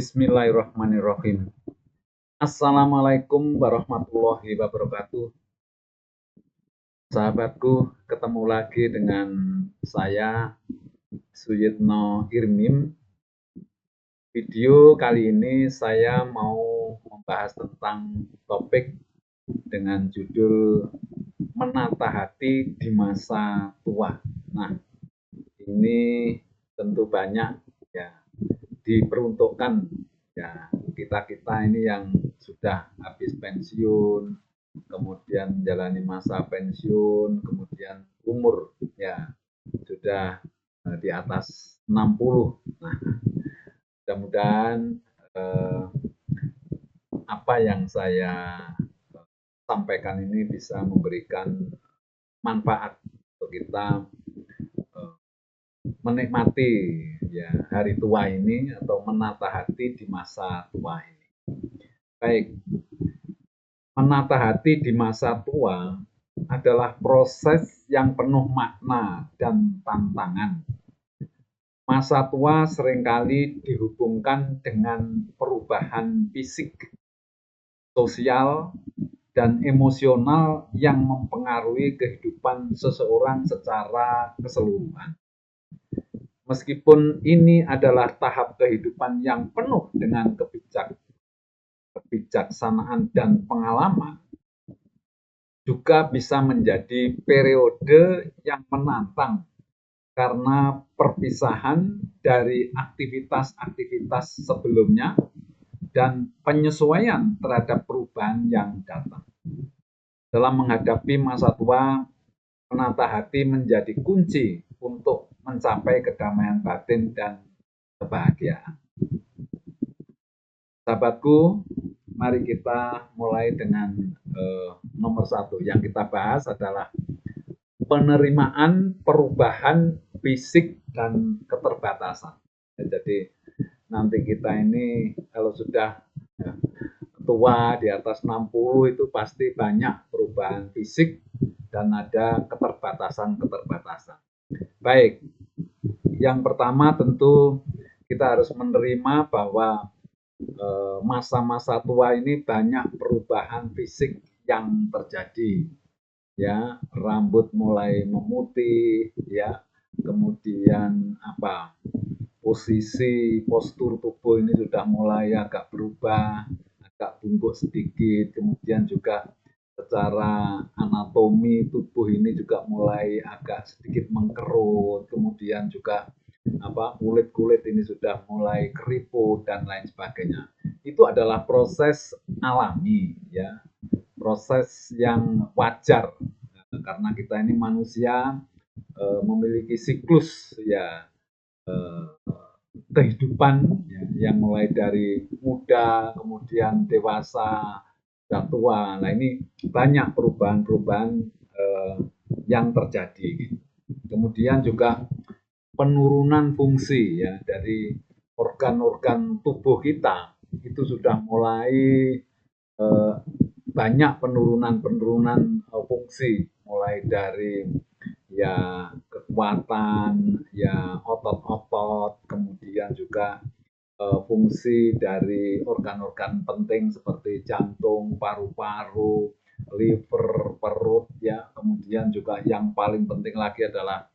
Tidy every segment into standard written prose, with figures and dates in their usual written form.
Bismillahirrahmanirrahim. Assalamualaikum warahmatullahi wabarakatuh. Sahabatku, ketemu lagi dengan saya, Suyitno Irmim. Video kali ini saya mau membahas tentang topik dengan judul Menata Hati di Masa Tua. Nah, ini tentu banyak ya diperuntukkan ya kita ini yang sudah habis pensiun, kemudian menjalani masa pensiun, kemudian umur ya sudah di atas 60. Nah, mudah-mudahan apa yang saya sampaikan ini bisa memberikan manfaat untuk kita menikmati ya hari tua ini atau menata hati di masa tua ini. Baik, menata hati di masa tua adalah proses yang penuh makna dan tantangan. Masa tua seringkali dihubungkan dengan perubahan fisik, sosial, dan emosional yang mempengaruhi kehidupan seseorang secara keseluruhan. Meskipun ini adalah tahap kehidupan yang penuh dengan kebijaksanaan dan pengalaman, juga bisa menjadi periode yang menantang karena perpisahan dari aktivitas-aktivitas sebelumnya dan penyesuaian terhadap perubahan yang datang. Dalam menghadapi masa tua, menata hati menjadi kunci untuk mencapai kedamaian batin dan kebahagiaan. Sahabatku, mari kita mulai dengan nomor 1. Yang kita bahas adalah penerimaan perubahan fisik dan keterbatasan. Jadi nanti kita ini kalau sudah tua di atas 60 itu pasti banyak perubahan fisik dan ada keterbatasan-keterbatasan. Baik, yang pertama tentu kita harus menerima bahwa masa-masa tua ini banyak perubahan fisik yang terjadi. Ya, rambut mulai memutih, ya, kemudian posisi postur tubuh ini sudah mulai agak berubah, agak bungkuk sedikit, kemudian juga secara anatomi tubuh ini juga mulai agak sedikit mengkerut, kemudian juga kulit-kulit ini sudah mulai keriput dan lain sebagainya. Itu adalah proses alami ya, proses yang wajar karena kita ini manusia memiliki siklus ya kehidupan ya, yang mulai dari muda, kemudian dewasa, dan tua. Nah ini banyak perubahan-perubahan yang terjadi. Kemudian juga penurunan fungsi ya dari organ-organ tubuh kita itu sudah mulai banyak penurunan fungsi, mulai dari ya kekuatan, ya otot-otot, kemudian juga fungsi dari organ-organ penting seperti jantung, paru-paru, liver, perut, ya. Kemudian juga yang paling penting lagi adalah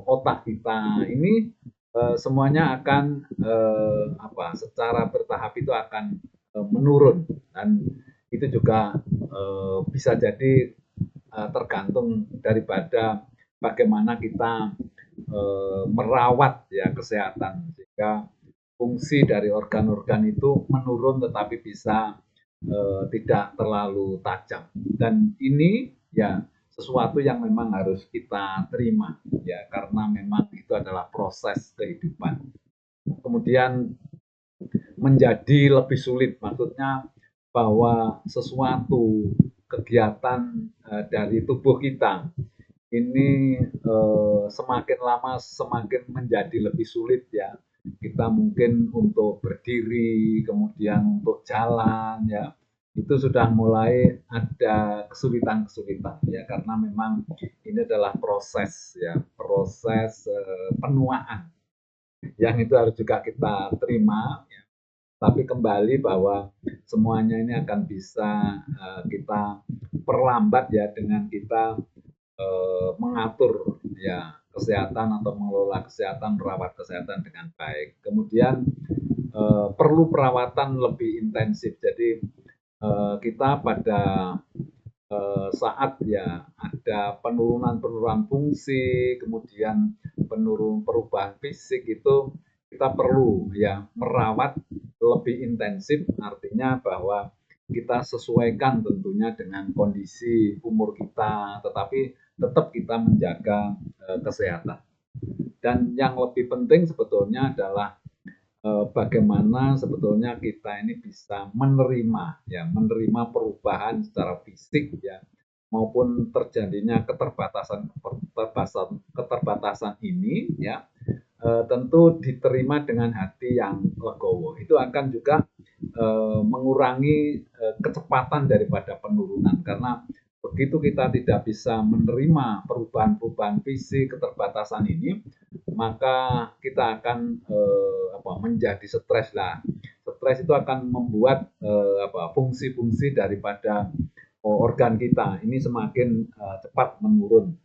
otak kita. Ini semuanya akan secara bertahap itu akan menurun dan itu juga bisa jadi tergantung daripada bagaimana kita merawat ya kesehatan sehingga fungsi dari organ-organ itu menurun tetapi bisa tidak terlalu tajam dan ini ya sesuatu yang memang harus kita terima ya karena memang itu adalah proses kehidupan. Kemudian menjadi lebih sulit, maksudnya bahwa sesuatu kegiatan dari tubuh kita ini semakin lama semakin menjadi lebih sulit ya. Kita mungkin untuk berdiri, kemudian untuk jalan ya, itu sudah mulai ada kesulitan-kesulitan ya karena memang ini adalah proses ya, proses penuaan yang itu harus juga kita terima ya. Tapi kembali bahwa semuanya ini akan bisa kita perlambat ya dengan kita mengatur ya kesehatan atau mengelola kesehatan, merawat kesehatan dengan baik. Kemudian perlu perawatan lebih intensif. Jadi kita pada saat ya ada penurunan fungsi, kemudian perubahan fisik itu kita perlu ya merawat lebih intensif, artinya bahwa kita sesuaikan tentunya dengan kondisi umur kita, tetapi tetap kita menjaga kesehatan. Dan yang lebih penting sebetulnya adalah bagaimana sebetulnya kita ini bisa menerima perubahan secara fisik ya maupun terjadinya keterbatasan ini ya tentu diterima dengan hati yang legowo. Itu akan juga mengurangi kecepatan daripada penurunan karena begitu kita tidak bisa menerima perubahan-perubahan fisik keterbatasan ini, maka kita akan menjadi stres lah. Stres itu akan membuat fungsi-fungsi daripada organ kita ini semakin cepat menurun.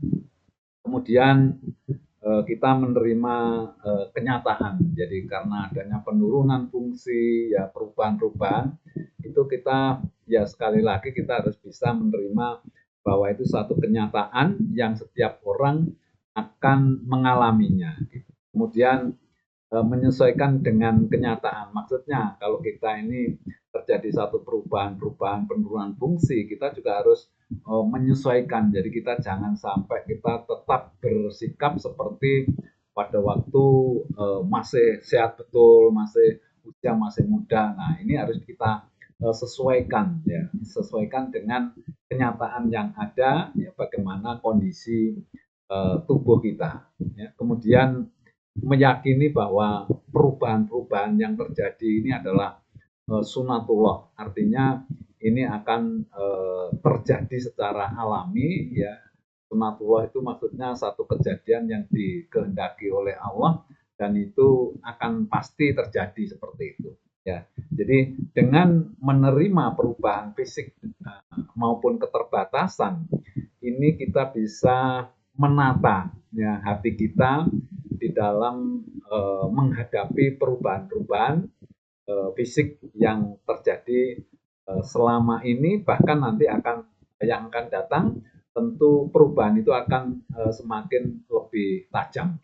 Kemudian kita menerima kenyataan. Jadi karena adanya penurunan fungsi, ya perubahan-perubahan, itu kita ya sekali lagi kita harus bisa menerima bahwa itu satu kenyataan yang setiap orang akan mengalaminya. Kemudian menyesuaikan dengan kenyataan. Maksudnya kalau kita ini terjadi satu perubahan penurunan fungsi, kita juga harus menyesuaikan. Jadi kita jangan sampai kita tetap bersikap seperti pada waktu masih sehat betul, masih usia masih muda. Nah, ini harus kita sesuaikan ya, sesuaikan dengan kenyataan yang ada ya bagaimana kondisi tubuh kita. Ya. Kemudian meyakini bahwa perubahan-perubahan yang terjadi ini adalah sunatullah, artinya ini akan terjadi secara alami ya. Sunatullah itu maksudnya satu kejadian yang dikehendaki oleh Allah dan itu akan pasti terjadi seperti itu ya. Jadi dengan menerima perubahan fisik maupun keterbatasan ini kita bisa menata ya hati kita di dalam menghadapi perubahan-perubahan fisik yang terjadi selama ini, bahkan nanti yang akan datang tentu perubahan itu akan semakin lebih tajam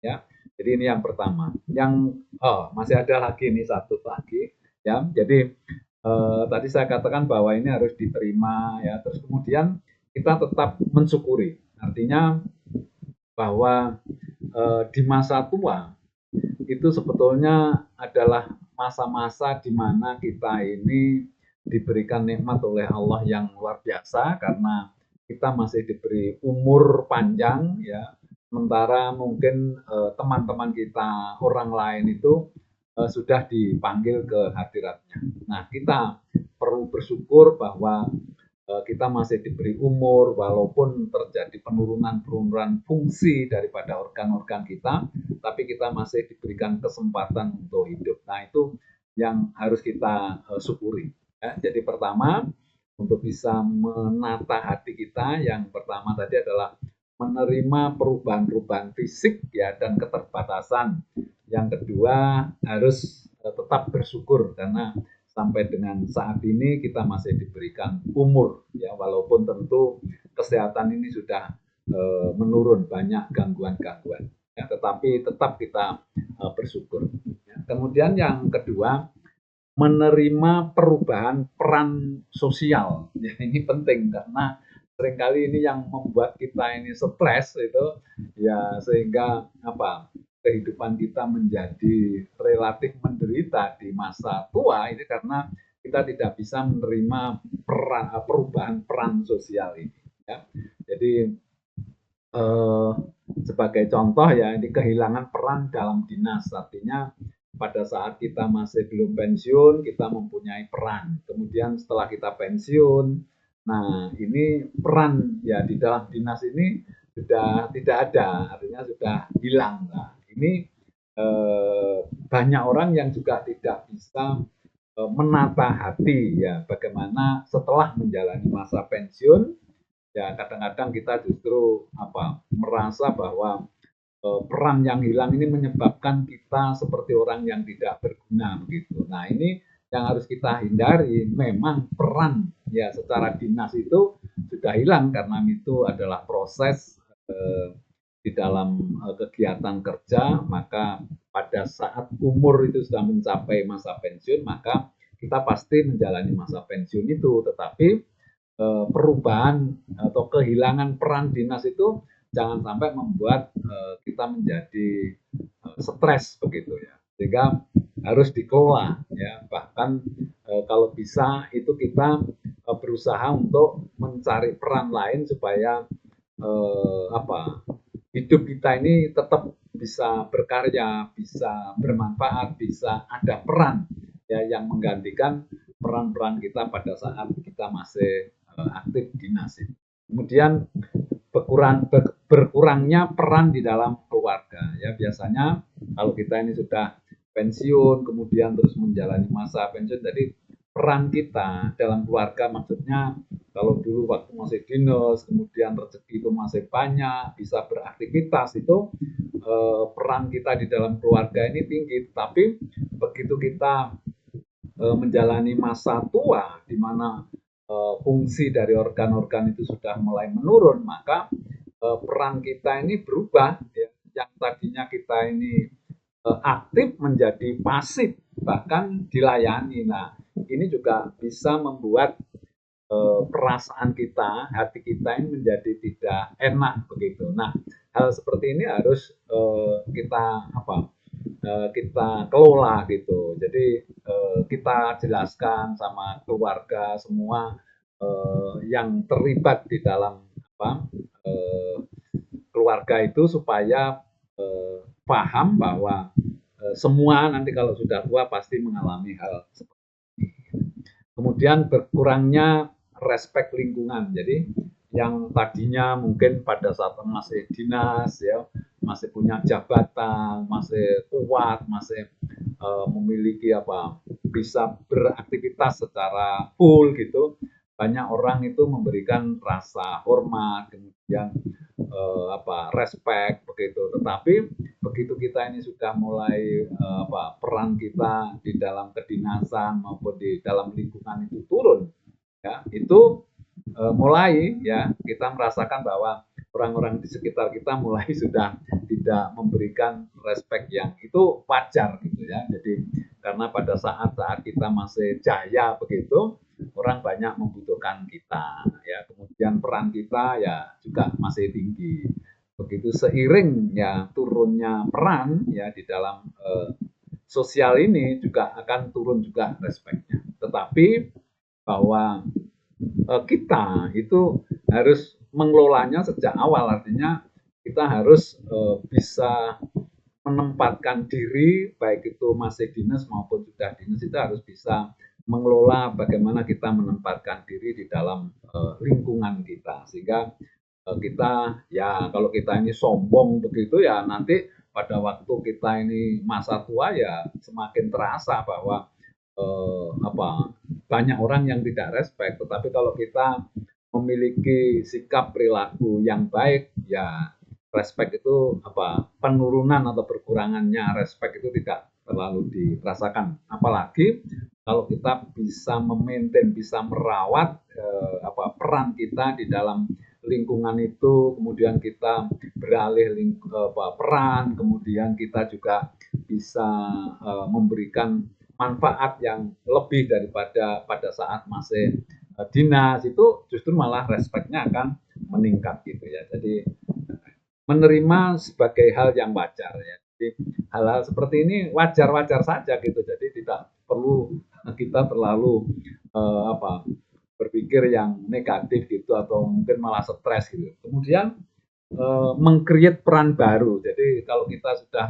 ya. Jadi ini yang pertama. Yang masih ada lagi ini satu lagi ya. Jadi tadi saya katakan bahwa ini harus diterima ya. Terus kemudian kita tetap mensyukuri. Artinya bahwa di masa tua itu sebetulnya adalah masa-masa di mana kita ini diberikan nikmat oleh Allah yang luar biasa karena kita masih diberi umur panjang ya. Sementara mungkin teman-teman kita orang lain itu sudah dipanggil ke hadiratnya. Nah, kita perlu bersyukur bahwa kita masih diberi umur walaupun terjadi penurunan fungsi daripada organ-organ kita, tapi kita masih diberikan kesempatan untuk hidup. Nah, itu yang harus kita syukuri ya. Jadi pertama untuk bisa menata hati kita, yang pertama tadi adalah menerima perubahan-perubahan fisik ya dan keterbatasan. Yang kedua harus tetap bersyukur karena sampai dengan saat ini kita masih diberikan umur ya, walaupun tentu kesehatan ini sudah menurun, banyak gangguan-gangguan ya, tetapi tetap kita bersyukur ya. Kemudian yang kedua menerima perubahan peran sosial ya, ini penting karena seringkali ini yang membuat kita ini stres itu ya, sehingga kehidupan kita menjadi relatif menderita di masa tua ini karena kita tidak bisa menerima perubahan peran sosial ini ya. Jadi sebagai contoh ya, ini kehilangan peran dalam dinas, artinya pada saat kita masih belum pensiun kita mempunyai peran, kemudian setelah kita pensiun, nah ini peran ya di dalam dinas ini sudah tidak ada, artinya sudah hilang. Nah, ini banyak orang yang juga tidak bisa menata hati ya bagaimana setelah menjalani masa pensiun ya kadang-kadang kita justru merasa bahwa peran yang hilang ini menyebabkan kita seperti orang yang tidak berguna begitu. Nah, ini yang harus kita hindari. Memang peran ya secara dinas itu sudah hilang karena itu adalah proses di dalam kegiatan kerja, maka pada saat umur itu sudah mencapai masa pensiun, maka kita pasti menjalani masa pensiun itu. Tetapi perubahan atau kehilangan peran dinas itu jangan sampai membuat kita menjadi stres begitu ya, sehingga harus dikelola ya. Bahkan kalau bisa itu kita berusaha untuk mencari peran lain supaya hidup kita ini tetap bisa berkarya, bisa bermanfaat, bisa ada peran ya yang menggantikan peran-peran kita pada saat kita masih aktif dinas. Kemudian berkurangnya peran di dalam keluarga ya, biasanya kalau kita ini sudah pensiun kemudian terus menjalani masa pensiun, jadi peran kita dalam keluarga, maksudnya kalau dulu waktu masih dinas kemudian rezeki itu masih banyak bisa beraktivitas, itu peran kita di dalam keluarga ini tinggi. Tapi begitu kita menjalani masa tua di mana fungsi dari organ-organ itu sudah mulai menurun, maka peran kita ini berubah ya. Yang tadinya kita ini aktif menjadi pasif, bahkan dilayani. Nah, ini juga bisa membuat perasaan kita, hati kita ini menjadi tidak enak begitu. Nah, hal seperti ini harus kita kelola gitu. Jadi kita jelaskan sama keluarga semua yang terlibat di dalam keluarga itu supaya paham bahwa semua nanti kalau sudah tua pasti mengalami hal seperti ini. Kemudian berkurangnya respek lingkungan. Jadi yang tadinya mungkin pada saat masih dinas ya, masih punya jabatan, masih kuat, masih memiliki bisa beraktivitas secara full gitu, banyak orang itu memberikan rasa hormat, kemudian respect begitu. Tetapi begitu kita ini sudah mulai peran kita di dalam kedinasan maupun di dalam lingkungan itu turun ya, itu mulai ya kita merasakan bahwa orang-orang di sekitar kita mulai sudah tidak memberikan respect yang itu wajar gitu ya. Jadi karena pada saat-saat kita masih jaya begitu, orang banyak membutuhkan kita ya, kemudian peran kita ya juga masih tinggi. Begitu seiring ya turunnya peran ya di dalam sosial ini juga akan turun juga respeknya. Tetapi bahwa kita itu harus mengelolanya sejak awal, artinya kita harus bisa menempatkan diri, baik itu masih dinas maupun sudah dinas, itu harus bisa mengelola bagaimana kita menempatkan diri di dalam lingkungan kita, sehingga kita ya kalau kita ini sombong begitu ya nanti pada waktu kita ini masa tua ya semakin terasa bahwa banyak orang yang tidak respect. Tetapi kalau kita memiliki sikap perilaku yang baik ya respect itu penurunan atau berkurangannya respect itu tidak terlalu dirasakan. Apalagi kalau kita bisa memaintain, bisa merawat peran kita di dalam lingkungan itu, kemudian kita beralih peran, kemudian kita juga bisa memberikan manfaat yang lebih daripada pada saat masih dinas, itu justru malah respeknya akan meningkat gitu ya. Jadi menerima sebagai hal yang wajar ya. Jadi hal-hal seperti ini wajar-wajar saja gitu. Jadi tidak perlu kita terlalu berpikir yang negatif gitu atau mungkin malah stres gitu. Kemudian meng-create peran baru. Jadi kalau kita sudah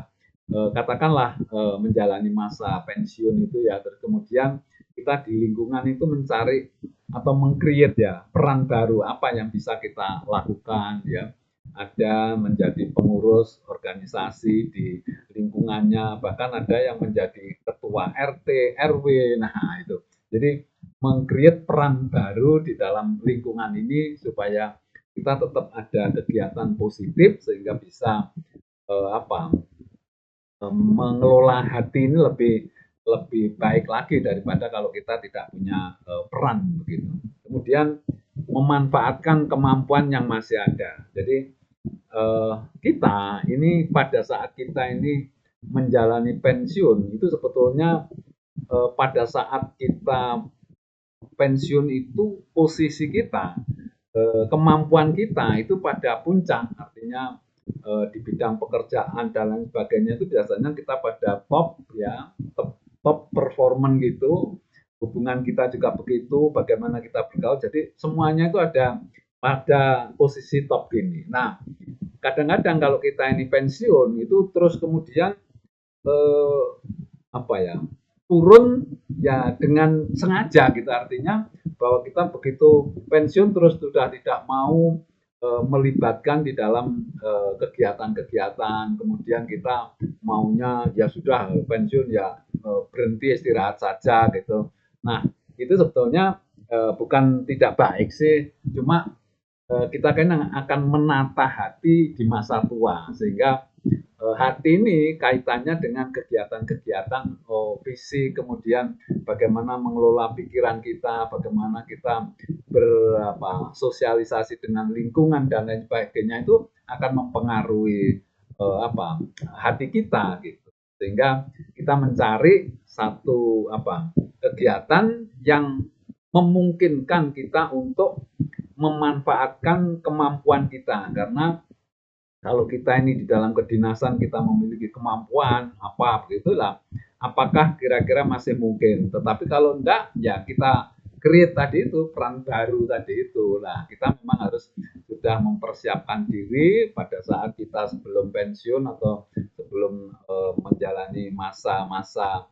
katakanlah menjalani masa pensiun itu ya, terus kemudian kita di lingkungan itu mencari atau meng-create ya peran baru apa yang bisa kita lakukan ya, ada menjadi pengurus organisasi di lingkungannya, bahkan ada yang menjadi ketua RT, RW. Nah, itu. Jadi meng-create peran baru di dalam lingkungan ini supaya kita tetap ada kegiatan positif sehingga bisa apa mengelola hati ini lebih lebih baik lagi daripada kalau kita tidak punya peran begitu. Kemudian memanfaatkan kemampuan yang masih ada. Jadi kita ini pada saat kita ini menjalani pensiun itu sebetulnya pada saat kita pensiun itu posisi kita, kemampuan kita itu pada puncak, artinya di bidang pekerjaan dan lain sebagainya itu biasanya kita pada top ya, top performance gitu. Hubungan kita juga begitu, bagaimana kita bergaul. Jadi semuanya itu ada pada posisi top ini. Nah, kadang-kadang kalau kita ini pensiun itu terus kemudian eh, apa ya turun ya dengan sengaja gitu, artinya bahwa kita begitu pensiun terus sudah tidak mau melibatkan di dalam kegiatan-kegiatan, kemudian kita maunya ya sudah pensiun ya berhenti istirahat saja gitu. Nah, itu sebetulnya bukan tidak baik sih, cuma kita kan akan menata hati di masa tua, sehingga hati ini kaitannya dengan kegiatan-kegiatan fisik, kemudian bagaimana mengelola pikiran kita, bagaimana kita bersosialisasi dengan lingkungan dan lain sebagainya, itu akan mempengaruhi hati kita gitu. Sehingga kita mencari satu kegiatan yang memungkinkan kita untuk memanfaatkan kemampuan kita, karena kalau kita ini di dalam kedinasan kita memiliki kemampuan apa begitulah, apakah kira-kira masih mungkin. Tetapi kalau enggak ya kita create tadi itu peran baru tadi itu. Nah, kita memang harus sudah mempersiapkan diri pada saat kita sebelum pensiun atau sebelum menjalani masa-masa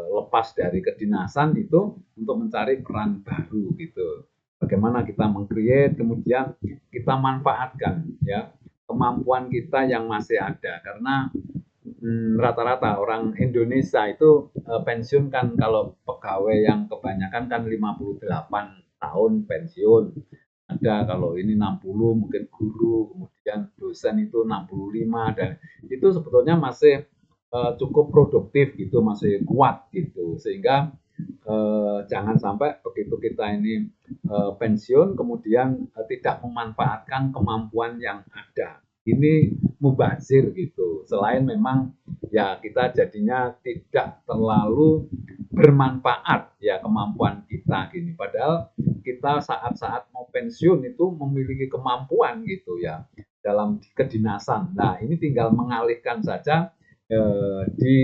lepas dari kedinasan itu untuk mencari peran baru gitu. Bagaimana kita meng-create, kemudian kita manfaatkan ya kemampuan kita yang masih ada, karena rata-rata orang Indonesia itu pensiun kan, kalau pegawai yang kebanyakan kan 58 tahun pensiun, ada kalau ini 60, mungkin guru, kemudian dosen itu 65, dan itu sebetulnya masih cukup produktif gitu, masih kuat gitu, sehingga jangan sampai begitu kita ini pensiun kemudian tidak memanfaatkan kemampuan yang ada. Ini mubazir gitu. Selain memang ya kita jadinya tidak terlalu bermanfaat ya kemampuan kita gini. Padahal kita saat-saat mau pensiun itu memiliki kemampuan gitu ya dalam kedinasan. Nah, ini tinggal mengalihkan saja di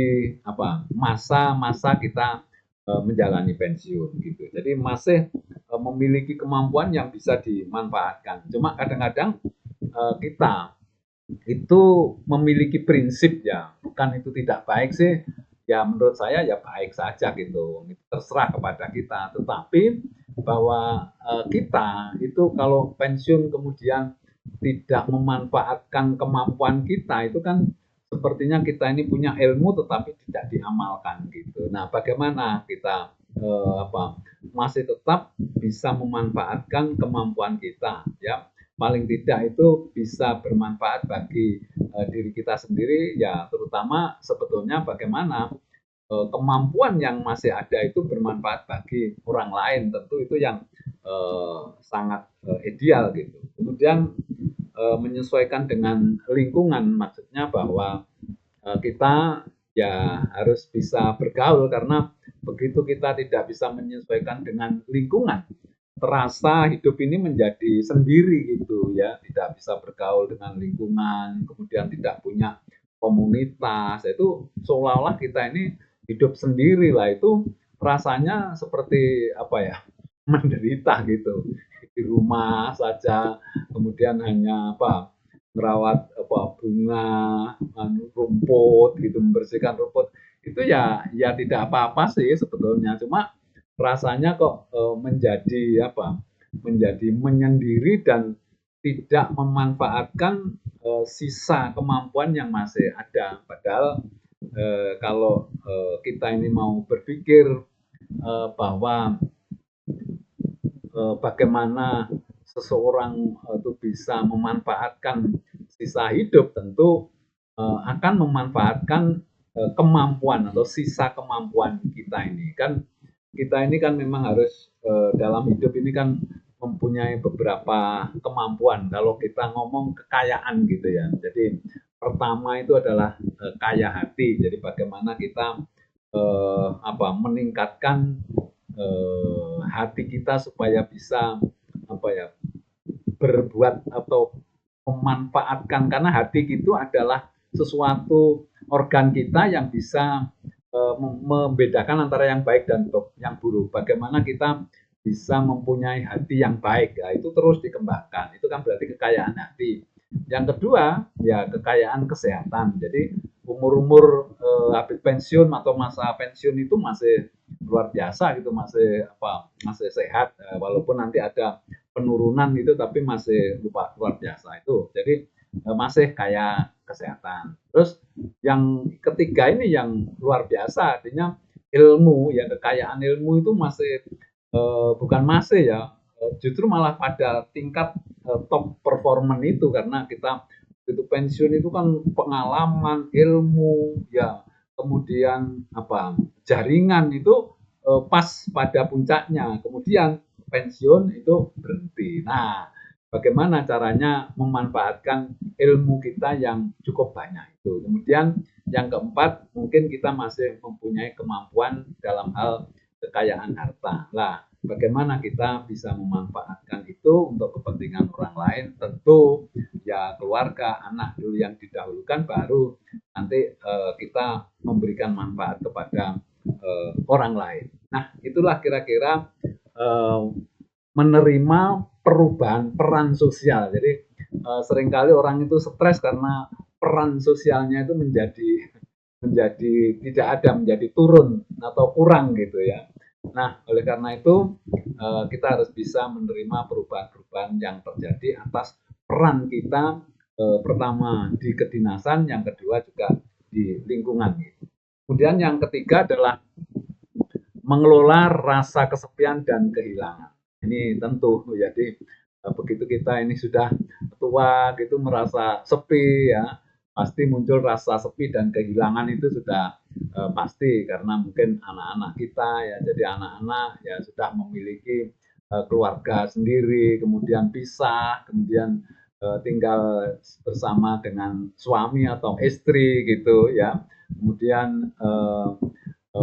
masa-masa kita menjalani pensiun gitu. Jadi masih memiliki kemampuan yang bisa dimanfaatkan. Cuma kadang-kadang kita itu memiliki prinsip ya, bukan itu tidak baik sih. Ya menurut saya ya baik saja gitu. Itu terserah kepada kita. Tetapi bahwa kita itu kalau pensiun kemudian tidak memanfaatkan kemampuan kita, itu kan sepertinya kita ini punya ilmu tetapi tidak diamalkan gitu. Nah, bagaimana kita masih tetap bisa memanfaatkan kemampuan kita ya, paling tidak itu bisa bermanfaat bagi diri kita sendiri ya, terutama sebetulnya bagaimana kemampuan yang masih ada itu bermanfaat bagi orang lain, tentu itu yang sangat ideal gitu. Kemudian menyesuaikan dengan lingkungan, maksudnya bahwa kita ya harus bisa bergaul, karena begitu kita tidak bisa menyesuaikan dengan lingkungan, terasa hidup ini menjadi sendiri gitu ya, tidak bisa bergaul dengan lingkungan, kemudian tidak punya komunitas, itu seolah-olah kita ini hidup sendiri lah, itu rasanya seperti menderita gitu, di rumah saja, kemudian hanya merawat bunga, rumput gitu, membersihkan rumput, itu ya tidak apa-apa sih sebetulnya, cuma rasanya kok menjadi menjadi menyendiri dan tidak memanfaatkan sisa kemampuan yang masih ada. Padahal kalau kita ini mau berpikir bahwa bagaimana seseorang itu bisa memanfaatkan sisa hidup, tentu akan memanfaatkan kemampuan atau sisa kemampuan kita ini. Kan kita ini kan memang harus dalam hidup ini kan mempunyai beberapa kemampuan. Kalau kita ngomong kekayaan gitu ya. Jadi pertama itu adalah kaya hati. Jadi bagaimana kita meningkatkan hati kita supaya bisa berbuat atau memanfaatkan, karena hati itu adalah sesuatu organ kita yang bisa membedakan antara yang baik dan yang buruk. Bagaimana kita bisa mempunyai hati yang baik, ya, itu terus dikembangkan. Itu kan berarti kekayaan hati. Yang kedua, ya kekayaan kesehatan. Jadi umur-umur habis pensiun atau masa pensiun itu masih luar biasa gitu, masih sehat, walaupun nanti ada penurunan gitu tapi masih luar biasa itu. Jadi masih kaya kesehatan. Terus yang ketiga ini yang luar biasa, artinya ilmu, ya kekayaan ilmu itu masih bukan masih ya, justru malah pada tingkat top performance itu, karena kita itu pensiun itu kan pengalaman, ilmu, ya kemudian jaringan itu pas pada puncaknya, kemudian pensiun itu berhenti. Nah, bagaimana caranya memanfaatkan ilmu kita yang cukup banyak itu. Kemudian yang keempat, mungkin kita masih mempunyai kemampuan dalam hal kekayaan harta. Lah, bagaimana kita bisa memanfaatkan itu untuk kepentingan orang lain? Tentu ya keluarga, anak dulu yang didahulukan, baru nanti kita memberikan manfaat kepada orang lain. Nah, itulah kira-kira menerima perubahan peran sosial. Jadi seringkali orang itu stres karena peran sosialnya itu menjadi tidak ada, menjadi turun atau kurang gitu ya. Nah, oleh karena itu kita harus bisa menerima perubahan-perubahan yang terjadi atas peran kita, pertama di kedinasan, yang kedua juga di lingkungan. Kemudian yang ketiga adalah mengelola rasa kesepian dan kehilangan. Ini tentu, jadi begitu kita ini sudah tua gitu, merasa sepi ya, pasti muncul rasa sepi dan kehilangan, itu sudah pasti, karena mungkin anak-anak kita ya, jadi anak-anak ya sudah memiliki keluarga sendiri, kemudian pisah, kemudian tinggal bersama dengan suami atau istri gitu ya, kemudian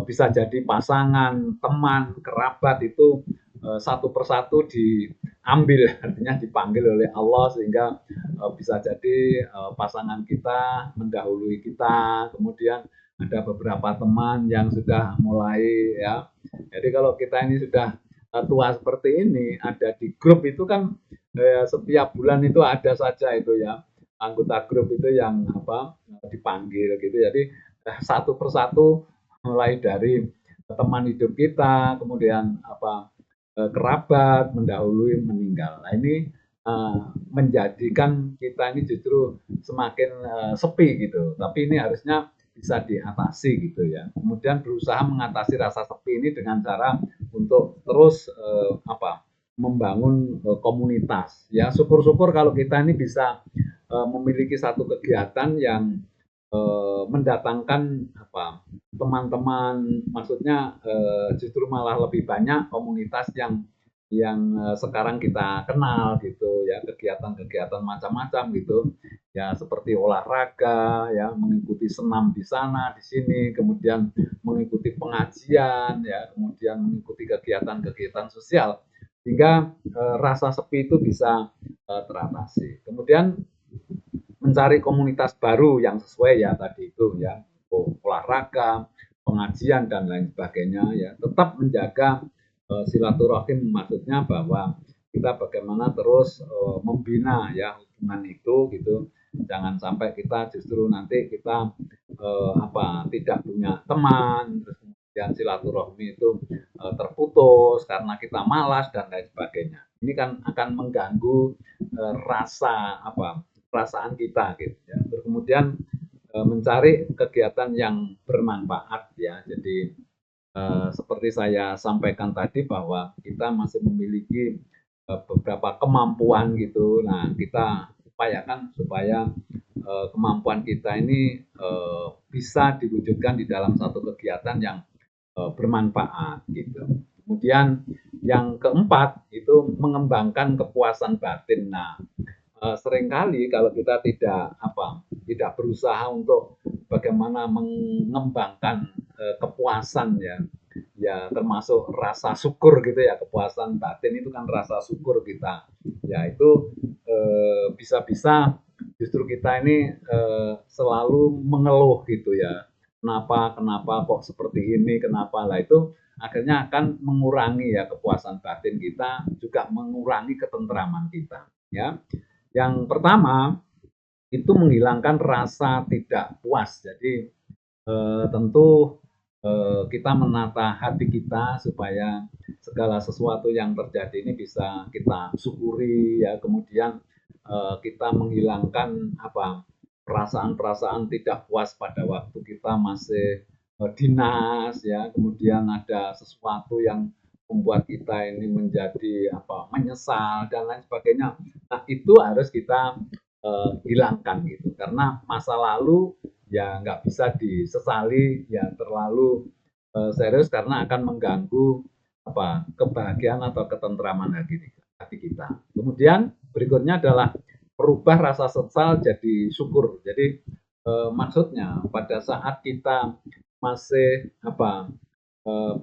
bisa jadi pasangan, teman, kerabat, itu satu persatu diambil, artinya dipanggil oleh Allah, sehingga bisa jadi pasangan kita mendahului kita. Kemudian ada beberapa teman yang sudah mulai ya. Jadi kalau kita ini sudah tua seperti ini, ada di grup itu kan setiap bulan itu ada saja itu ya anggota grup itu yang dipanggil gitu. Jadi satu persatu, mulai dari teman hidup kita, kemudian kerabat, mendahului meninggal. Nah, ini menjadikan kita ini justru semakin sepi gitu. Tapi ini harusnya bisa diatasi gitu ya. Kemudian berusaha mengatasi rasa sepi ini dengan cara untuk terus membangun komunitas. Ya, syukur-syukur kalau kita ini bisa memiliki satu kegiatan yang mendatangkan teman-teman, maksudnya justru malah lebih banyak komunitas yang sekarang kita kenal gitu ya, kegiatan-kegiatan macam-macam gitu ya, seperti olahraga ya, mengikuti senam di sana di sini, kemudian mengikuti pengajian ya, kemudian mengikuti kegiatan-kegiatan sosial, sehingga rasa sepi itu bisa teratasi. Kemudian mencari komunitas baru yang sesuai ya tadi itu ya, olahraga, pengajian dan lain sebagainya ya, tetap menjaga silaturahim, maksudnya bahwa kita bagaimana terus membina ya hubungan itu gitu. Jangan sampai kita justru nanti kita tidak punya teman, terus kemudian silaturahmi itu terputus karena kita malas dan lain sebagainya. Ini kan akan mengganggu perasaan kita gitu ya. Terus kemudian mencari kegiatan yang bermanfaat ya. Jadi seperti saya sampaikan tadi bahwa kita masih memiliki beberapa kemampuan gitu. Nah, kita upayakan supaya kemampuan kita ini bisa diwujudkan di dalam satu kegiatan yang bermanfaat gitu. Kemudian yang keempat itu mengembangkan kepuasan batin. Nah, seringkali kalau kita tidak berusaha untuk bagaimana mengembangkan kepuasan ya, ya termasuk rasa syukur gitu ya, kepuasan batin itu kan rasa syukur kita ya, itu bisa-bisa justru kita ini selalu mengeluh gitu ya, kenapa kenapa kok seperti ini, kenapa lah, itu akhirnya akan mengurangi ya kepuasan batin kita, juga mengurangi ketentraman kita ya. Yang pertama itu menghilangkan rasa tidak puas. Jadi tentu kita menata hati kita supaya segala sesuatu yang terjadi ini bisa kita syukuri ya. Kemudian kita menghilangkan perasaan-perasaan tidak puas pada waktu kita masih dinas ya. Kemudian ada sesuatu yang membuat kita ini menjadi menyesal dan lain sebagainya. Nah, itu harus kita hilangkan gitu, karena masa lalu ya nggak bisa disesali ya terlalu serius, karena akan mengganggu kebahagiaan atau ketentraman hati kita. Kemudian berikutnya adalah merubah rasa sesal jadi syukur. Jadi maksudnya pada saat kita masih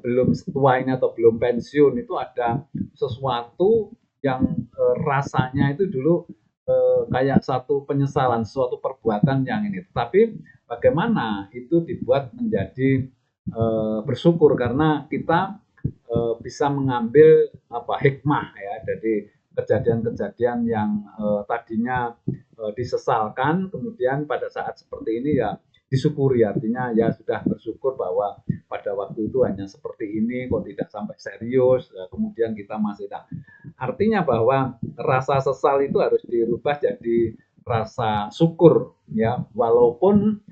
belum setua ini atau belum pensiun, itu ada sesuatu yang rasanya itu dulu kayak satu penyesalan, suatu perbuatan yang ini. Tapi bagaimana itu dibuat menjadi bersyukur, karena kita bisa mengambil hikmah ya dari kejadian-kejadian yang tadinya disesalkan, kemudian pada saat seperti ini ya disyukuri, artinya ya sudah bersyukur bahwa pada waktu itu hanya seperti ini, kok tidak sampai serius, kemudian kita masih tak. Artinya bahwa rasa sesal itu harus dirubah jadi rasa syukur ya, walaupun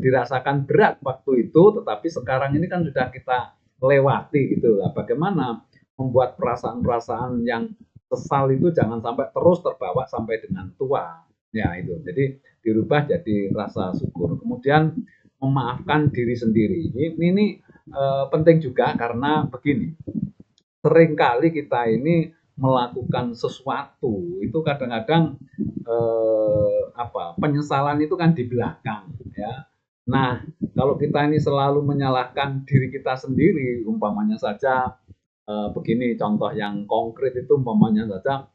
dirasakan berat waktu itu, tetapi sekarang ini kan sudah kita lewati gitu lah. Bagaimana membuat perasaan-perasaan yang sesal itu jangan sampai terus terbawa sampai dengan tua ya, itu jadi dirubah jadi rasa syukur. Kemudian memaafkan diri sendiri, ini penting juga, karena begini, seringkali kita ini melakukan sesuatu itu kadang-kadang penyesalan itu kan di belakang ya. Nah, kalau kita ini selalu menyalahkan diri kita sendiri, umpamanya saja begini, contoh yang konkret itu umpamanya saja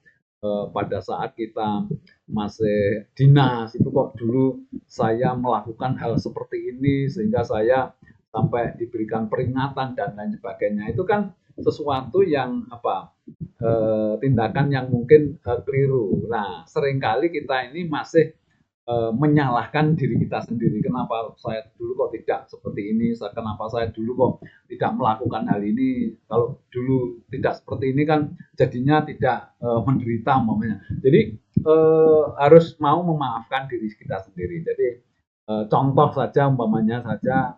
pada saat kita masih dinas itu, kok dulu saya melakukan hal seperti ini sehingga saya sampai diberikan peringatan dan lain sebagainya. Itu kan sesuatu yang tindakan yang mungkin keliru. Nah, seringkali kita ini masih menyalahkan diri kita sendiri. Kenapa saya dulu kok tidak seperti ini? Kenapa saya dulu kok tidak melakukan hal ini? Kalau dulu tidak seperti ini kan jadinya tidak menderita umpamanya. Jadi harus mau memaafkan diri kita sendiri. Jadi contoh saja, umpamanya saja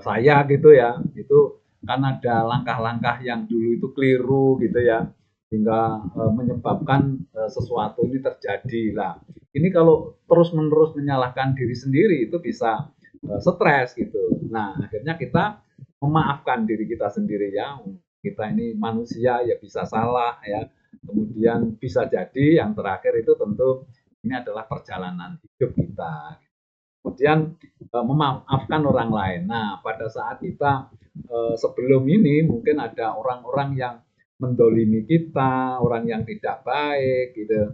saya gitu ya, itu kan ada langkah-langkah yang dulu itu keliru gitu ya, sehingga menyebabkan sesuatu ini terjadi lah. Ini kalau terus-menerus menyalahkan diri sendiri itu bisa stres gitu. Nah, akhirnya kita memaafkan diri kita sendiri ya. Kita ini manusia ya, bisa salah ya. Kemudian bisa jadi yang terakhir itu tentu ini adalah perjalanan hidup kita. Kemudian memaafkan orang lain. Nah, pada saat kita sebelum ini mungkin ada orang-orang yang mendolimi kita, orang yang tidak baik gitu.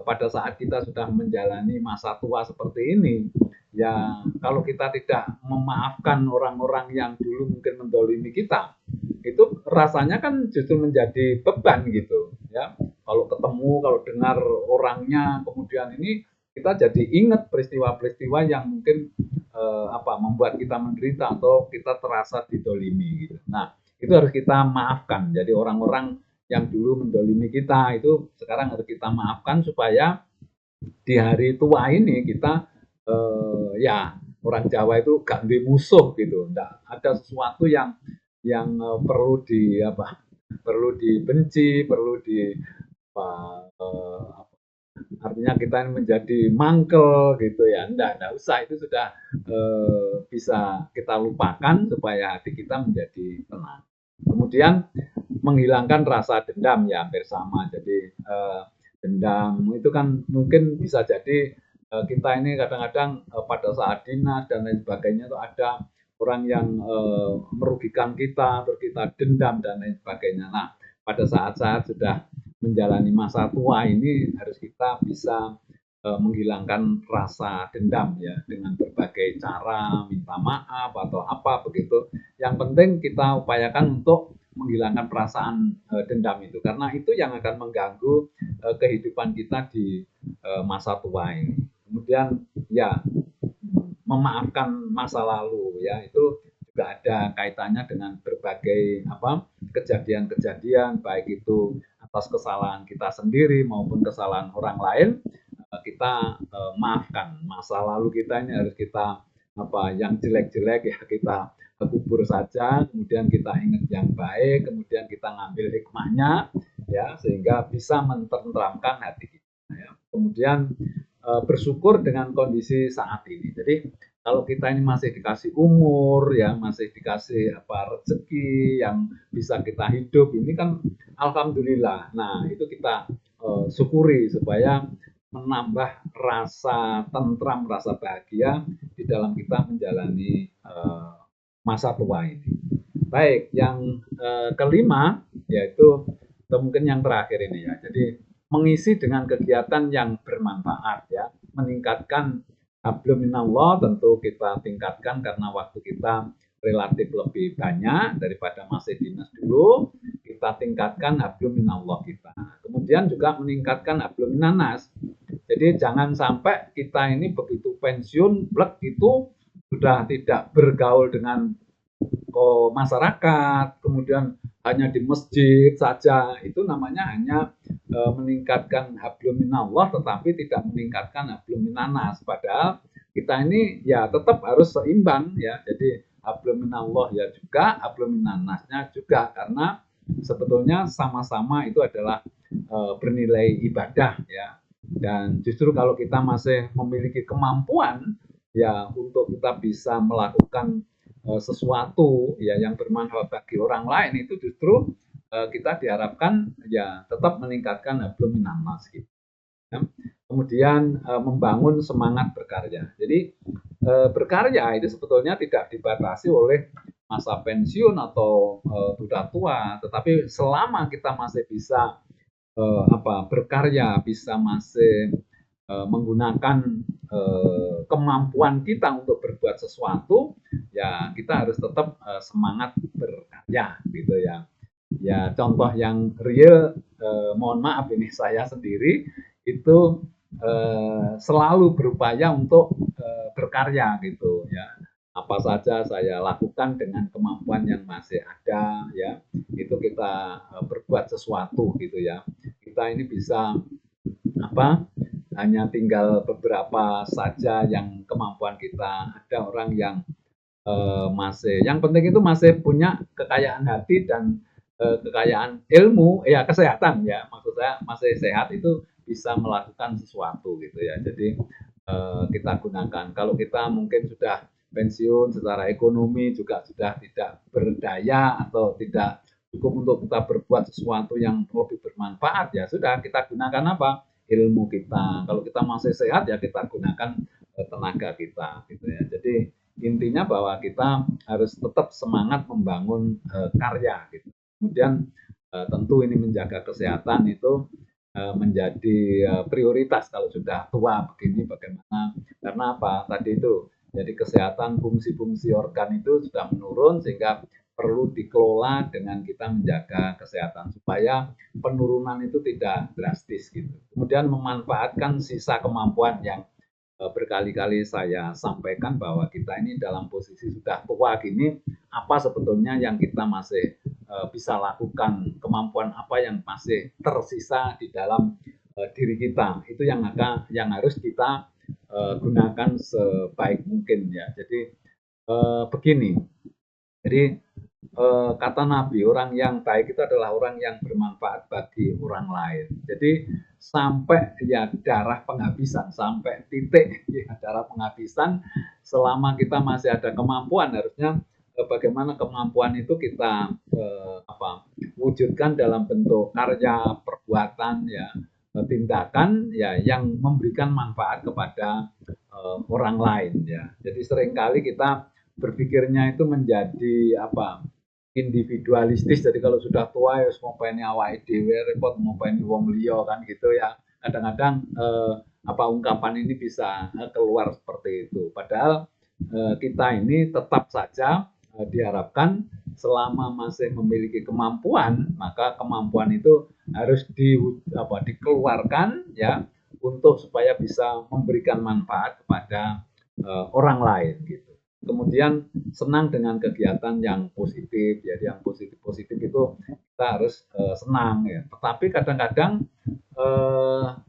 Pada saat kita sudah menjalani masa tua seperti ini, ya kalau kita tidak memaafkan orang-orang yang dulu mungkin mendolimi kita, itu rasanya kan justru menjadi beban gitu ya. Kalau ketemu, kalau dengar orangnya, kemudian ini kita jadi ingat peristiwa-peristiwa yang mungkin membuat kita menderita atau kita terasa didolimi gitu. Nah, itu harus kita maafkan. Jadi orang-orang yang dulu mendolimi kita itu sekarang harus kita maafkan supaya di hari tua ini kita ya orang Jawa itu gak di musuh gitu, enggak ada sesuatu yang perlu di apa perlu dibenci, perlu di apa, artinya kita menjadi mangkel gitu ya, enggak usah, itu sudah bisa kita lupakan supaya hati kita menjadi tenang. Kemudian menghilangkan rasa dendam ya hampir sama. Jadi dendam itu kan mungkin bisa jadi kita ini kadang-kadang pada saat dinas dan lain sebagainya itu ada orang yang merugikan kita, terus kita dendam dan lain sebagainya. Nah, pada saat-saat sudah menjalani masa tua ini harus kita bisa menghilangkan rasa dendam ya dengan berbagai cara, minta maaf atau apa begitu. Yang penting kita upayakan untuk menghilangkan perasaan dendam itu, karena itu yang akan mengganggu kehidupan kita di masa tua ini. Kemudian ya memaafkan masa lalu ya, itu juga ada kaitannya dengan berbagai kejadian-kejadian, baik itu atas kesalahan kita sendiri maupun kesalahan orang lain. Kita maafkan masa lalu kita ini, harus kita yang jelek-jelek ya kita kubur saja, kemudian kita ingat yang baik, kemudian kita ngambil hikmahnya ya sehingga bisa menenteramkan hati kita ya. Kemudian bersyukur dengan kondisi saat ini. Jadi kalau kita ini masih dikasih umur ya, masih dikasih rezeki yang bisa kita hidup, ini kan alhamdulillah. Nah, itu kita syukuri supaya menambah rasa tentram, rasa bahagia di dalam kita menjalani masa tua ini. Baik, yang kelima yaitu atau mungkin yang terakhir ini ya. Jadi mengisi dengan kegiatan yang bermanfaat ya, meningkatkan hablum minallah. Tentu kita tingkatkan karena waktu kita relatif lebih banyak daripada masih dinas dulu, kita tingkatkan hablum minallah kita. Kemudian juga meningkatkan hablum minanas. Jadi jangan sampai kita ini begitu pensiun blek itu sudah tidak bergaul dengan masyarakat, kemudian hanya di masjid saja, itu namanya hanya meningkatkan hablum minallah tetapi tidak meningkatkan hablum minanas. Padahal kita ini ya tetap harus seimbang ya. Jadi hablum minallah ya juga, hablum minanasnya juga, karena sebetulnya sama-sama itu adalah bernilai ibadah ya. Dan justru kalau kita masih memiliki kemampuan ya untuk kita bisa melakukan sesuatu ya yang bermanfaat bagi orang lain, itu justru kita diharapkan ya tetap meningkatkan hablum minanas gitu. Ya. Kemudian membangun semangat berkarya. Jadi berkarya itu sebetulnya tidak dibatasi oleh masa pensiun atau sudah tua, tetapi selama kita masih bisa berkarya, bisa masih menggunakan kemampuan kita untuk berbuat sesuatu, ya kita harus tetap semangat berkarya gitu ya. Ya contoh yang real, mohon maaf ini saya sendiri itu selalu berupaya untuk berkarya gitu ya. Apa saja saya lakukan dengan kemampuan yang masih ada ya, itu kita berbuat sesuatu gitu ya. Kita ini bisa hanya tinggal beberapa saja yang kemampuan kita. Ada orang yang masih, yang penting itu masih punya kekayaan hati dan kekayaan ilmu ya, kesehatan ya, maksud saya masih sehat, itu bisa melakukan sesuatu gitu ya. Jadi kita gunakan. Kalau kita mungkin sudah pensiun, secara ekonomi juga sudah tidak berdaya atau tidak cukup untuk kita berbuat sesuatu yang lebih bermanfaat, ya sudah kita gunakan ilmu kita. Kalau kita masih sehat ya kita gunakan tenaga kita gitu ya. Jadi intinya bahwa kita harus tetap semangat membangun karya gitu. Kemudian tentu ini menjaga kesehatan itu menjadi prioritas kalau sudah tua begini. Bagaimana, karena tadi itu, jadi kesehatan fungsi-fungsi organ itu sudah menurun sehingga perlu dikelola dengan kita menjaga kesehatan supaya penurunan itu tidak drastis gitu. Kemudian memanfaatkan sisa kemampuan yang berkali-kali saya sampaikan bahwa kita ini dalam posisi sudah tua gini, apa sebetulnya yang kita masih bisa lakukan, kemampuan apa yang masih tersisa di dalam diri kita. Itu yang harus kita gunakan sebaik mungkin ya. Jadi begini. Jadi kata Nabi, orang yang baik itu adalah orang yang bermanfaat bagi orang lain. Jadi sampai ya darah penghabisan, sampai titik ya darah penghabisan, selama kita masih ada kemampuan, harusnya bagaimana kemampuan itu kita wujudkan dalam bentuk karya, perbuatan, ya tindakan ya yang memberikan manfaat kepada orang lain ya. Jadi seringkali kita berpikirnya itu menjadi individualistis. Jadi kalau sudah tua ya mau pengen awake dhewe repot mau pengen wong liya kan gitu ya. Kadang-kadang ungkapan ini bisa keluar seperti itu. Padahal kita ini tetap saja diharapkan selama masih memiliki kemampuan, maka kemampuan itu harus dikeluarkan ya untuk supaya bisa memberikan manfaat kepada orang lain gitu. Kemudian senang dengan kegiatan yang positif, jadi yang positif itu kita harus senang ya. Tetapi kadang-kadang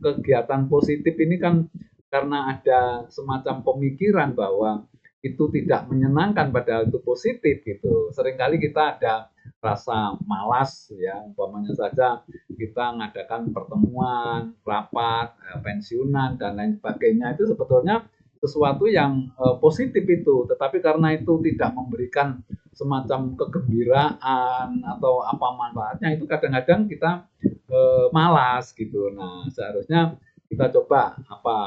kegiatan positif ini kan karena ada semacam pemikiran bahwa itu tidak menyenangkan padahal itu positif gitu. Seringkali kita ada rasa malas ya, umpamanya saja kita mengadakan pertemuan, rapat, pensiunan dan lain sebagainya itu sebetulnya sesuatu yang positif itu, tetapi karena itu tidak memberikan semacam kegembiraan atau apa manfaatnya itu kadang-kadang kita malas gitu. Nah, seharusnya kita coba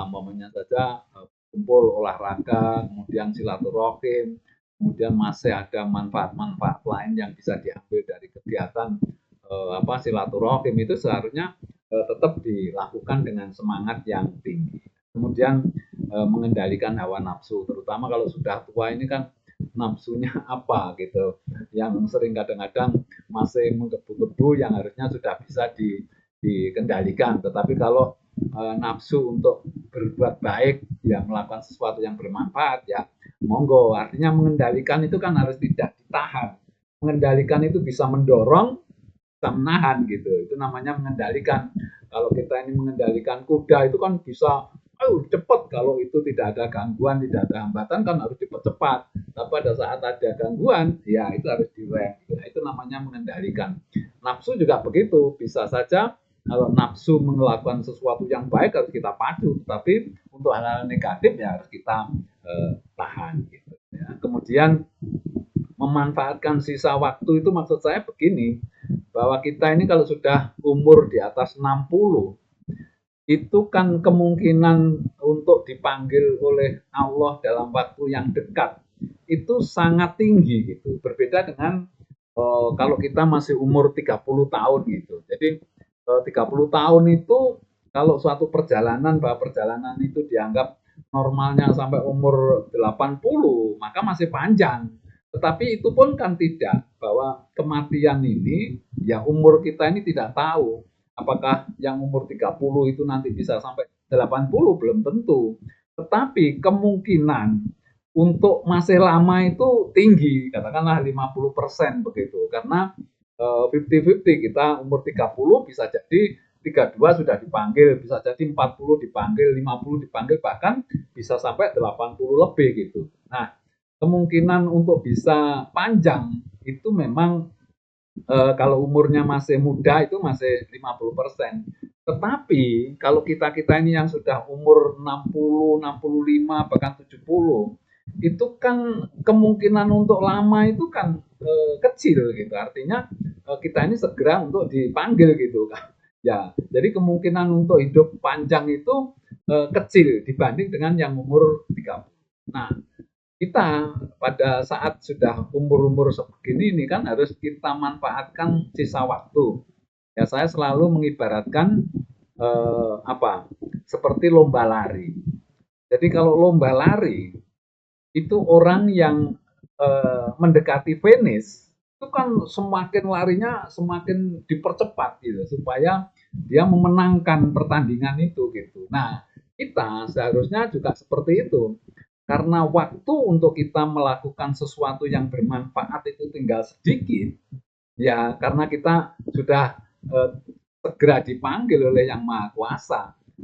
momennya saja kumpul olahraga, kemudian silaturahim, kemudian masih ada manfaat-manfaat lain yang bisa diambil dari kegiatan silaturahim itu seharusnya tetap dilakukan dengan semangat yang tinggi. Kemudian mengendalikan hawa nafsu, terutama kalau sudah tua ini kan nafsunya apa gitu, yang sering kadang-kadang masih menggebu-gebu yang harusnya sudah bisa dikendalikan. Tetapi kalau nafsu untuk berbuat baik, ya melakukan sesuatu yang bermanfaat, ya monggo. Artinya mengendalikan itu kan harus tidak ditahan. Mengendalikan itu bisa mendorong, bisa menahan gitu. Itu namanya mengendalikan. Kalau kita ini mengendalikan kuda itu kan bisa cepat, kalau itu tidak ada gangguan, tidak ada hambatan kan harus cepat-cepat. Tapi pada saat ada gangguan, ya itu harus direm. Nah, itu namanya mengendalikan. Nafsu juga begitu, bisa saja kalau nafsu melakukan sesuatu yang baik harus kita pacu, tapi untuk hal-hal negatif ya harus kita tahan. Gitu, ya. Kemudian memanfaatkan sisa waktu itu maksud saya begini, bahwa kita ini kalau sudah umur di atas 60, itu kan kemungkinan untuk dipanggil oleh Allah dalam waktu yang dekat itu sangat tinggi gitu. Berbeda dengan kalau kita masih umur 30 tahun gitu. Jadi 30 tahun itu kalau suatu perjalanan, bahwa perjalanan itu dianggap normalnya sampai umur 80, maka masih panjang. Tetapi itu pun kan tidak, bahwa kematian ini ya umur kita ini tidak tahu. Apakah yang umur 30 itu nanti bisa sampai 80? Belum tentu. Tetapi kemungkinan untuk masih lama itu tinggi, katakanlah 50% begitu. Karena 50-50, kita umur 30 bisa jadi 32 sudah dipanggil, bisa jadi 40 dipanggil, 50 dipanggil, bahkan bisa sampai 80 lebih gitu. Nah, kemungkinan untuk bisa panjang itu memang kalau umurnya masih muda itu masih 50%. Tetapi kalau kita-kita ini yang sudah umur 60, 65, bahkan 70, itu kan kemungkinan untuk lama itu kan kecil gitu. Artinya kita ini segera untuk dipanggil gitu kan. Ya, jadi kemungkinan untuk hidup panjang itu kecil dibanding dengan yang umur 30. Nah, kita pada saat sudah umur-umur segini ini kan harus kita manfaatkan sisa waktu. Ya, saya selalu mengibaratkan seperti lomba lari. Jadi kalau lomba lari itu orang yang mendekati finish itu kan semakin larinya semakin dipercepat gitu supaya dia memenangkan pertandingan itu gitu. Nah, kita seharusnya juga seperti itu. Karena waktu untuk kita melakukan sesuatu yang bermanfaat itu tinggal sedikit, Ya, karena kita sudah segera dipanggil oleh Yang Maha Kuasa,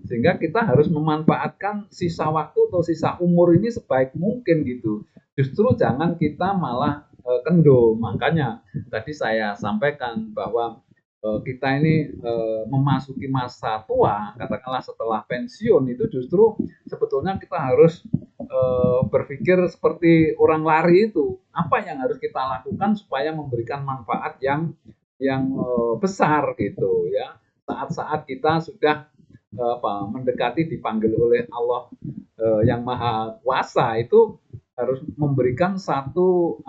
sehingga kita harus memanfaatkan sisa waktu atau sisa umur ini sebaik mungkin gitu. Justru jangan kita malah kendor. Makanya tadi saya sampaikan bahwa kita ini memasuki masa tua, katakanlah setelah pensiun itu justru sebetulnya kita harus berpikir seperti orang lari itu. Apa yang harus kita lakukan supaya memberikan manfaat yang besar gitu ya. Saat-saat kita sudah mendekati dipanggil oleh Allah yang Maha Kuasa itu harus memberikan satu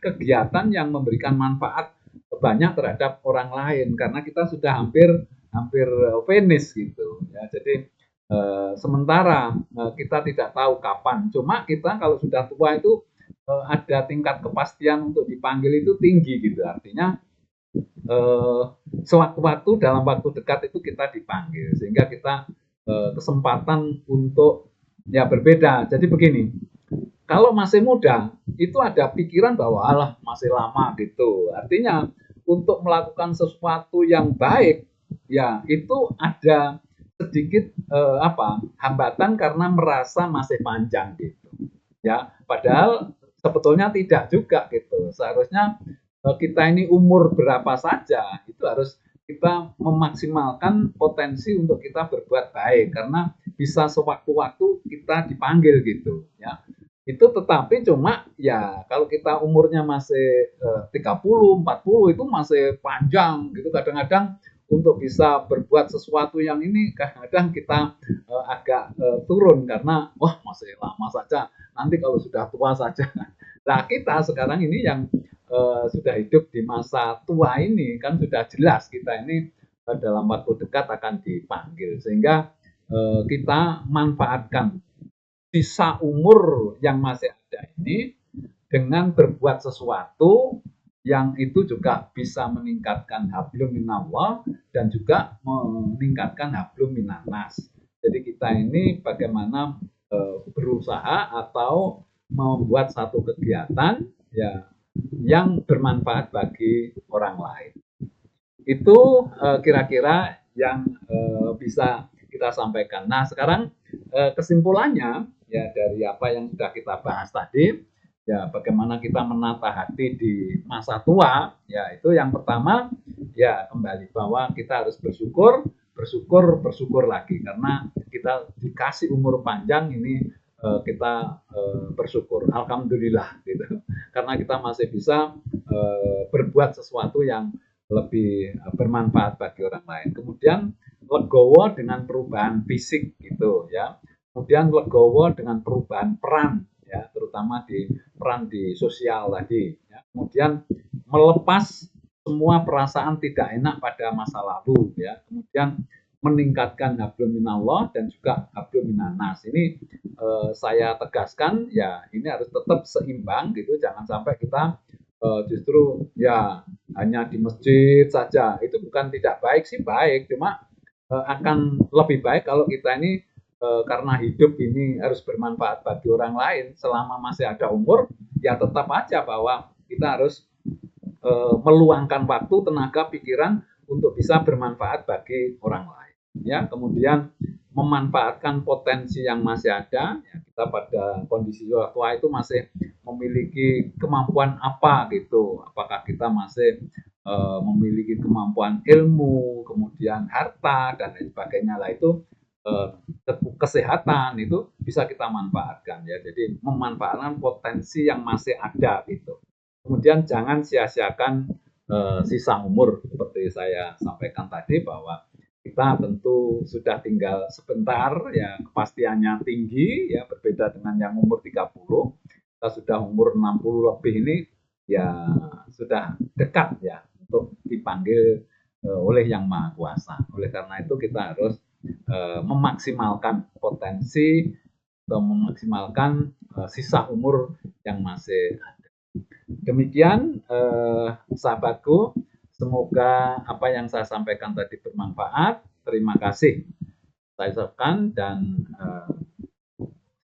kegiatan yang memberikan manfaat banyak terhadap orang lain karena kita sudah hampir hampir finish gitu ya. Jadi sementara kita tidak tahu kapan. Cuma kita kalau sudah tua itu ada tingkat kepastian untuk dipanggil itu tinggi gitu. Artinya eh, sewaktu-waktu dalam waktu dekat itu kita dipanggil sehingga kita kesempatan untuk ya berbeda. Jadi begini, kalau masih muda itu ada pikiran bahwa alah masih lama gitu. Artinya untuk melakukan sesuatu yang baik ya itu ada sedikit hambatan karena merasa masih panjang gitu. Ya, padahal sebetulnya tidak juga gitu. Seharusnya kita ini umur berapa saja itu harus kita memaksimalkan potensi untuk kita berbuat baik karena bisa sewaktu-waktu kita dipanggil gitu ya. Itu tetapi cuma ya kalau kita umurnya masih 30, 40 itu masih panjang gitu. Kadang-kadang untuk bisa berbuat sesuatu yang ini kadang-kadang kita agak turun karena wah masih lama saja. Nanti kalau sudah tua saja. Nah, kita sekarang ini yang sudah hidup di masa tua ini kan sudah jelas kita ini dalam waktu dekat akan dipanggil sehingga kita manfaatkan sisa umur yang masih ada ini dengan berbuat sesuatu yang itu juga bisa meningkatkan hablum minallah dan juga meningkatkan hablum minannas. Jadi kita ini bagaimana berusaha atau membuat satu kegiatan ya yang bermanfaat bagi orang lain. Itu kira-kira yang bisa kita sampaikan. Nah, sekarang kesimpulannya ya dari apa yang sudah kita bahas tadi, ya bagaimana kita menata hati di masa tua, ya itu yang pertama ya kembali bahwa kita harus bersyukur, bersyukur, bersyukur lagi karena kita dikasih umur panjang ini kita bersyukur, alhamdulillah gitu, karena kita masih bisa berbuat sesuatu yang lebih bermanfaat bagi orang lain. Kemudian legowo dengan perubahan fisik gitu ya. Kemudian legowo dengan perubahan peran ya, terutama di peran di sosial tadi ya. Kemudian melepas semua perasaan tidak enak pada masa lalu ya. Kemudian meningkatkan hablum minallah dan juga hablum minannas. Ini saya tegaskan ya ini harus tetap seimbang gitu, jangan sampai kita justru ya hanya di masjid saja. Itu bukan tidak baik sih, baik, cuma akan lebih baik kalau kita ini karena hidup ini harus bermanfaat bagi orang lain selama masih ada umur, ya tetap aja bahwa kita harus meluangkan waktu, tenaga, pikiran untuk bisa bermanfaat bagi orang lain. Ya, kemudian memanfaatkan potensi yang masih ada. Ya, kita pada kondisi tua itu masih memiliki kemampuan apa gitu? Apakah kita masih memiliki kemampuan ilmu, kemudian harta dan lain sebagainya lah itu kesehatan itu bisa kita manfaatkan ya. Jadi memanfaatkan potensi yang masih ada gitu. Kemudian jangan sia-siakan sisa umur seperti saya sampaikan tadi bahwa kita tentu sudah tinggal sebentar ya, kepastiannya tinggi ya, berbeda dengan yang umur 30. Kita sudah umur 60 lebih ini ya sudah dekat ya untuk dipanggil oleh Yang Maha Kuasa. Oleh karena itu kita harus memaksimalkan potensi atau memaksimalkan sisa umur yang masih ada. Demikian sahabatku, semoga apa yang saya sampaikan tadi bermanfaat. Terima kasih saya ucapkan dan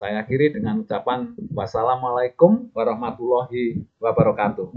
saya akhiri dengan ucapan wassalamualaikum warahmatullahi wabarakatuh.